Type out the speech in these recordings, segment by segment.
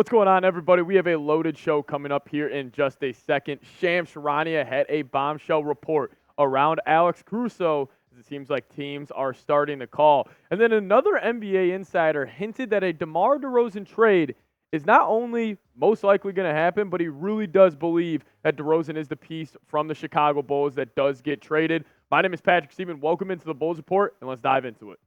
What's going on, everybody? We have a loaded show coming up here in just a second. Shams Charania had a bombshell report around Alex Caruso, as it seems like teams are starting to call. And then another NBA insider hinted that a DeMar DeRozan trade is not only most likely going to happen, but he really does believe that DeRozan is the piece from the Chicago Bulls that does get traded. My name is Patrick Siepman. Welcome into the Bulls Report, and let's dive into it.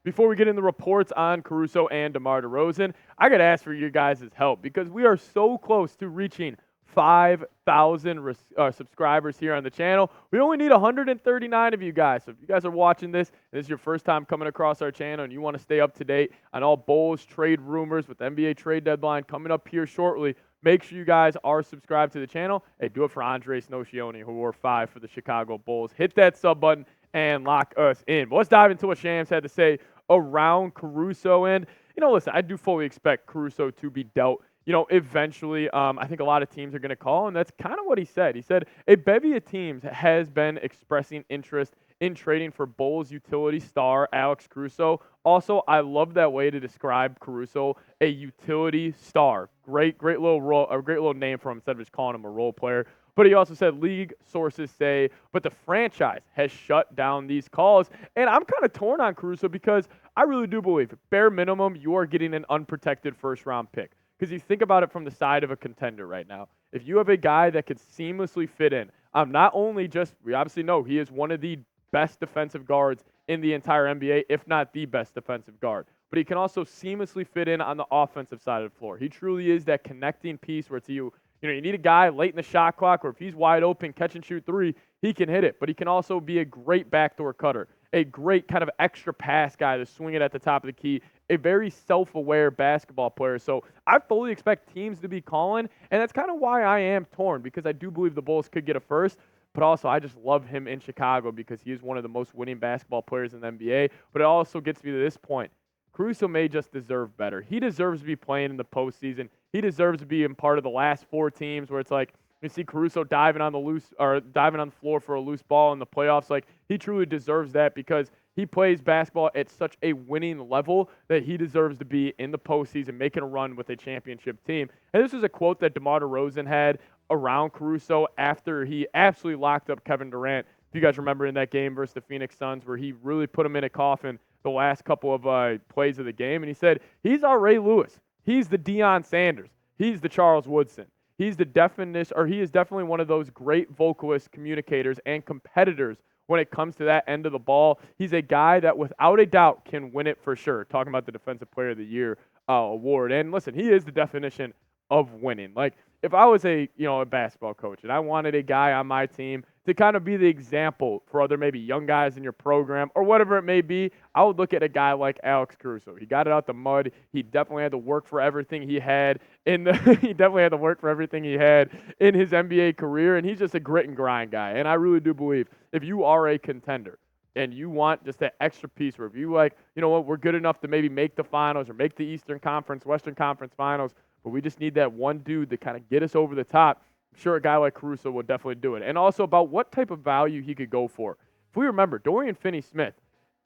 Before we get in the reports on Caruso and DeMar DeRozan, I got to ask for your guys' help because we are so close to reaching 5,000 subscribers here on the channel. We only need 139 of you guys. So if you guys are watching this and this is your first time coming across our channel and you want to stay up to date on all Bulls trade rumors with the NBA trade deadline coming up here shortly, make sure you guys are subscribed to the channel. Hey, do it for Andres Nocioni, who wore 5 for the Chicago Bulls. Hit that sub button and lock us in. But let's dive into what Shams had to say around Caruso. And, listen, I do fully expect Caruso to be dealt, eventually. I think a lot of teams are going to call, and that's kind of what he said. He said a bevy of teams has been expressing interest in trading for Bulls utility star Alex Caruso. Also, I love that way to describe Caruso, a utility star. Great little role, a great little name for him instead of just calling him a role player. But he also said league sources say, but the franchise has shut down these calls. And I'm kind of torn on Caruso because I really do believe, bare minimum, you are getting an unprotected first-round pick. Because you think about it from the side of a contender right now. If you have a guy that could seamlessly fit in, not only just, we obviously know he is one of the best defensive guards in the entire NBA, if not the best defensive guard. But he can also seamlessly fit in on the offensive side of the floor. He truly is that connecting piece where it's you need a guy late in the shot clock where if he's wide open, catch and shoot three, he can hit it. But he can also be a great backdoor cutter, a great kind of extra pass guy to swing it at the top of the key, a very self-aware basketball player. So I fully expect teams to be calling, and that's kind of why I am torn, because I do believe the Bulls could get a first. But also, I just love him in Chicago because he is one of the most winning basketball players in the NBA. But it also gets me to this point. Caruso may just deserve better. He deserves to be playing in the postseason. He deserves to be in part of the last 4 teams where it's like you see Caruso diving on the floor for a loose ball in the playoffs. Like, he truly deserves that because he plays basketball at such a winning level that he deserves to be in the postseason making a run with a championship team. And this is a quote that DeMar DeRozan had around Caruso after he absolutely locked up Kevin Durant. If you guys remember in that game versus the Phoenix Suns where he really put him in a coffin the last couple of plays of the game. And he said, he's our Ray Lewis. He's the Deion Sanders. He's the Charles Woodson. He's the he is definitely one of those great vocalists, communicators, and competitors when it comes to that end of the ball. He's a guy that without a doubt can win it for sure. Talking about the Defensive Player of the Year award. And listen, he is the definition of winning. Like, if I was a basketball coach and I wanted a guy on my team to kind of be the example for other maybe young guys in your program or whatever it may be, I would look at a guy like Alex Caruso. He got it out the mud. He definitely had to work for everything he had he definitely had to work for everything he had in his NBA career, and he's just a grit and grind guy. And I really do believe if you are a contender and you want just that extra piece where if you we're good enough to maybe make the finals or make the Eastern Conference, Western Conference finals, but we just need that one dude to kind of get us over the top. I'm sure a guy like Caruso will definitely do it. And also about what type of value he could go for. If we remember, Dorian Finney-Smith,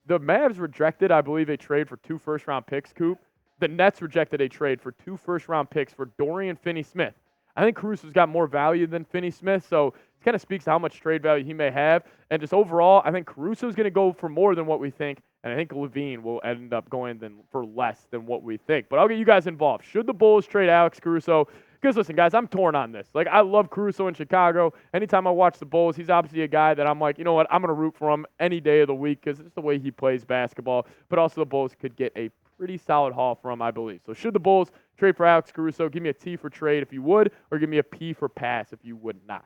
the Mavs rejected, I believe, a trade for 2 first-round picks, Coop. The Nets rejected a trade for 2 first-round picks for Dorian Finney-Smith. I think Caruso's got more value than Finney-Smith, so it kind of speaks to how much trade value he may have. And just overall, I think Caruso's going to go for more than what we think, and I think Levine will end up going for less than what we think. But I'll get you guys involved. Should the Bulls trade Alex Caruso? Because listen, guys, I'm torn on this. Like, I love Caruso in Chicago. Anytime I watch the Bulls, he's obviously a guy that I'm like, you know what, I'm going to root for him any day of the week because it's the way he plays basketball. But also the Bulls could get a pretty solid haul for him, I believe. So should the Bulls trade for Alex Caruso? Give me a T for trade if you would, or give me a P for pass if you would not.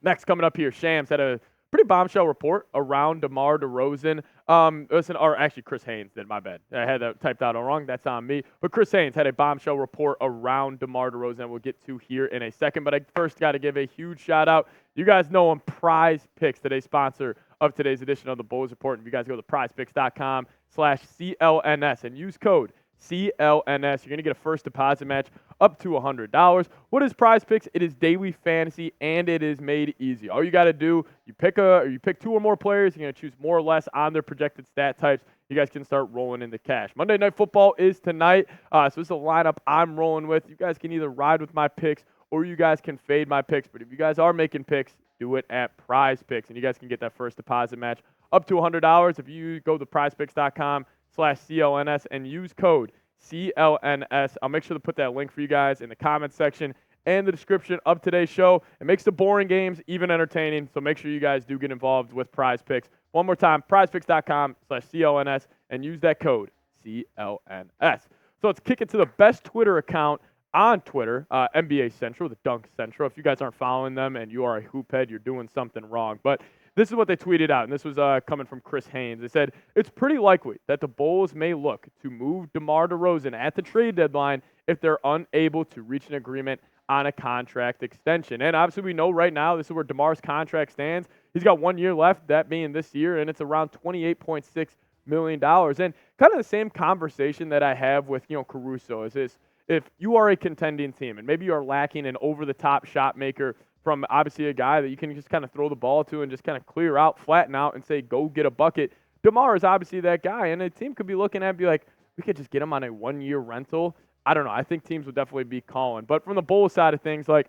Next, coming up here, Shams had a pretty bombshell report around DeMar DeRozan. Actually, Chris Haynes did, my bad. I had that typed out all wrong. That's on me. But Chris Haynes had a bombshell report around DeMar DeRozan we'll get to here in a second. But I first got to give a huge shout out. You guys know him, Prize Picks, today's sponsor of today's edition of the Bulls Report. If you guys go to prizepicks.com/CLNS and use code CLNS. You're going to get a first deposit match up to $100. What is Prize Picks? It is daily fantasy, and it is made easy. All you got to do, you pick 2 or more players. You're going to choose more or less on their projected stat types. You guys can start rolling into cash. Monday Night Football is tonight, so this is a lineup I'm rolling with. You guys can either ride with my picks or you guys can fade my picks. But if you guys are making picks, do it at Prize Picks, and you guys can get that first deposit match up to $100 if you go to prizepicks.com/CLNS and use code CLNS. I'll make sure to put that link for you guys in the comments section and the description of today's show. It makes the boring games even entertaining, so make sure you guys do get involved with Prize Picks. One more time, prizepicks.com/CLNS and use that code CLNS. So let's kick it to the best Twitter account on Twitter, NBA Central, the Dunk Central. If you guys aren't following them and you are a hoophead, you're doing something wrong. But this is what they tweeted out, and this was coming from Chris Haynes. They said, it's pretty likely that the Bulls may look to move DeMar DeRozan at the trade deadline if they're unable to reach an agreement on a contract extension. And obviously we know right now this is where DeMar's contract stands. He's got 1 year left, that being this year, and it's around $28.6 million. And kind of the same conversation that I have with, Caruso is this: if you are a contending team and maybe you are lacking an over-the-top shot maker from obviously a guy that you can just kind of throw the ball to and just kind of clear out, flatten out, and say, go get a bucket, DeMar is obviously that guy. And a team could be looking at it and be like, we could just get him on a 1 year rental. I don't know. I think teams would definitely be calling. But from the Bulls side of things, I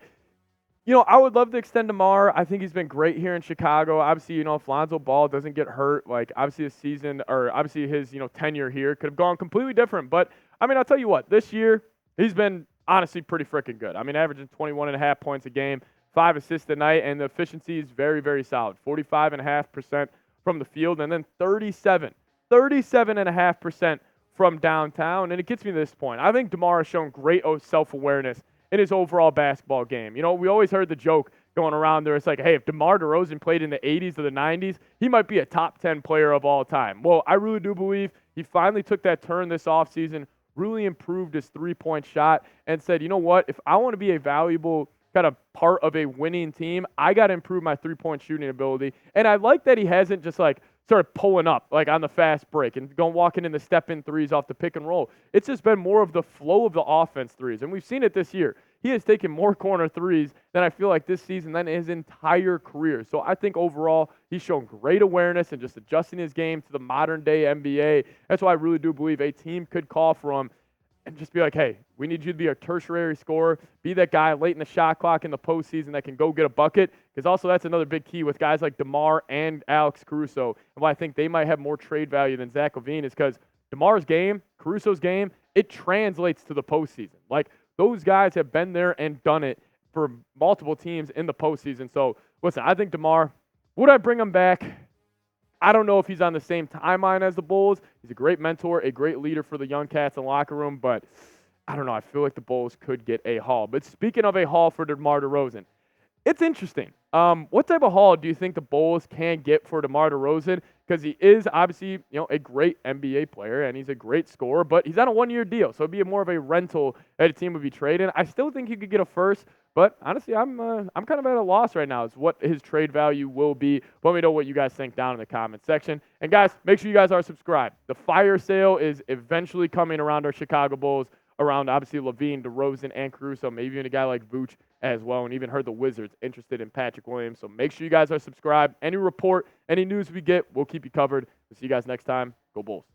would love to extend DeMar. I think he's been great here in Chicago. Obviously, if Lonzo Ball doesn't get hurt, obviously his season or obviously his, tenure here could have gone completely different. But, I'll tell you what, this year, he's been honestly pretty freaking good. Averaging 21.5 points a game, 5 assists a night, and the efficiency is very, very solid. 45.5% from the field, and then 37.5% from downtown. And it gets me to this point. I think DeMar has shown great self-awareness in his overall basketball game. We always heard the joke going around there. It's like, hey, if DeMar DeRozan played in the 80s or the 90s, he might be a top 10 player of all time. Well, I really do believe he finally took that turn this offseason, really improved his three-point shot, and said, you know what, if I want to be a valuable kind of part of a winning team, I got to improve my three-point shooting ability. And I like that he hasn't just started pulling up on the fast break and walking in the step-in threes off the pick and roll. It's just been more of the flow of the offense threes, and we've seen it this year. He has taken more corner threes than I feel like this season than his entire career. So I think overall he's shown great awareness and just adjusting his game to the modern-day NBA. That's why I really do believe a team could call for him and just be like, hey, we need you to be a tertiary scorer, be that guy late in the shot clock in the postseason that can go get a bucket, because also that's another big key with guys like DeMar and Alex Caruso, and why I think they might have more trade value than Zach LaVine is because DeMar's game, Caruso's game, it translates to the postseason. Those guys have been there and done it for multiple teams in the postseason. So, listen, I think DeMar, would I bring him back? I don't know if he's on the same timeline as the Bulls. He's a great mentor, a great leader for the young cats in the locker room, but I don't know. I feel like the Bulls could get a haul. But speaking of a haul for DeMar DeRozan, it's interesting. What type of haul do you think the Bulls can get for DeMar DeRozan? Because he is obviously, a great NBA player and he's a great scorer, but he's on a 1 year deal, so it'd be more of a rental that a team would be trading. I still think he could get a first, but honestly, I'm kind of at a loss right now as what his trade value will be. Let me know what you guys think down in the comment section. And guys, make sure you guys are subscribed. The fire sale is eventually coming around our Chicago Bulls, around obviously LaVine, DeRozan, and Caruso, maybe even a guy like Vooch as well, and even heard the Wizards interested in Patrick Williams. So make sure you guys are subscribed. Any report, any news we get, we'll keep you covered. We'll see you guys next time. Go Bulls.